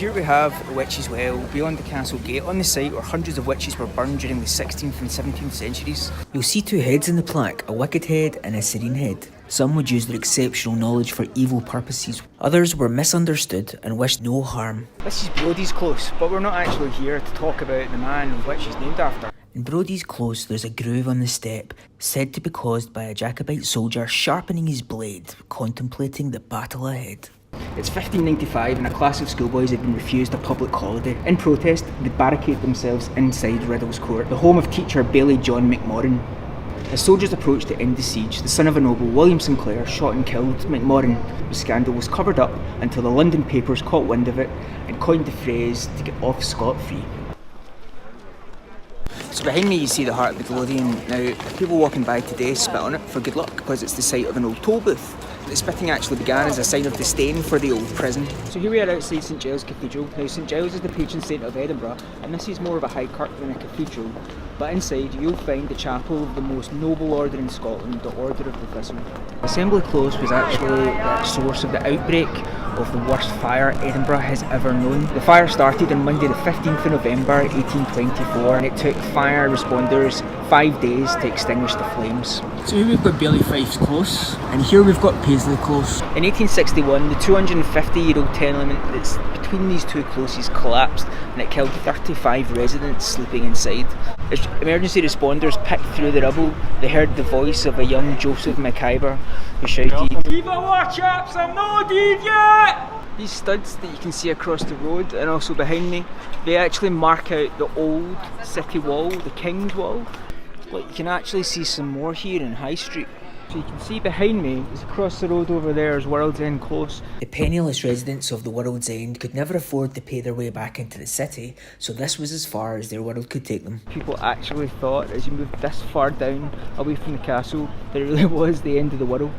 Here we have the Witch's Well, beyond the castle gate, on the site where hundreds of witches were burned during the 16th and 17th centuries. You'll see two heads in the plaque, a wicked head and a serene head. Some would use their exceptional knowledge for evil purposes. Others were misunderstood and wished no harm. This is Brodie's Close, but we're not actually here to talk about the man which is named after. In Brodie's Close, there's a groove on the step, said to be caused by a Jacobite soldier sharpening his blade, contemplating the battle ahead. It's 1595 and a class of schoolboys had been refused a public holiday. In protest, they barricade themselves inside Riddle's Court, the home of teacher Baillie John McMorrin. As soldiers approached to end the siege, the son of a noble, William Sinclair, shot and killed McMorrin. The scandal was covered up until the London papers caught wind of it and coined the phrase to get off scot-free. So behind me you see the Heart of Midlothian. Now, people walking by today spit on it for good luck because it's the site of an old toll booth. The spitting actually began as a sign of disdain for the old prison. So here we are outside St Giles Cathedral. Now St Giles is the patron saint of Edinburgh, and this is more of a high kirk than a cathedral. But inside you'll find the chapel of the most noble order in Scotland, the Order of the Thistle. Assembly Close was actually the source of the outbreak of the worst fire Edinburgh has ever known. The fire started on Monday the 15th of November 1824 and it took fire responders 5 days to extinguish the flames. So here we've got Baillie Fife's Close and here we've got Paisley Close. In 1861 the 250-year-old tenement that's between these two closes collapsed and it killed 35 residents sleeping inside. As emergency responders picked through the rubble, they heard the voice of a young Joseph McIver who shouted, "Viva war chaps, I'm not dead yet!" These studs that you can see across the road and also behind me, they actually mark out the old city wall, the King's Wall. But you can actually see some more here in High Street. So you can see behind me, is across the road over there is World's End Close. The penniless residents of the World's End could never afford to pay their way back into the city, so this was as far as their world could take them. People actually thought as you moved this far down away from the castle that it really was the end of the world.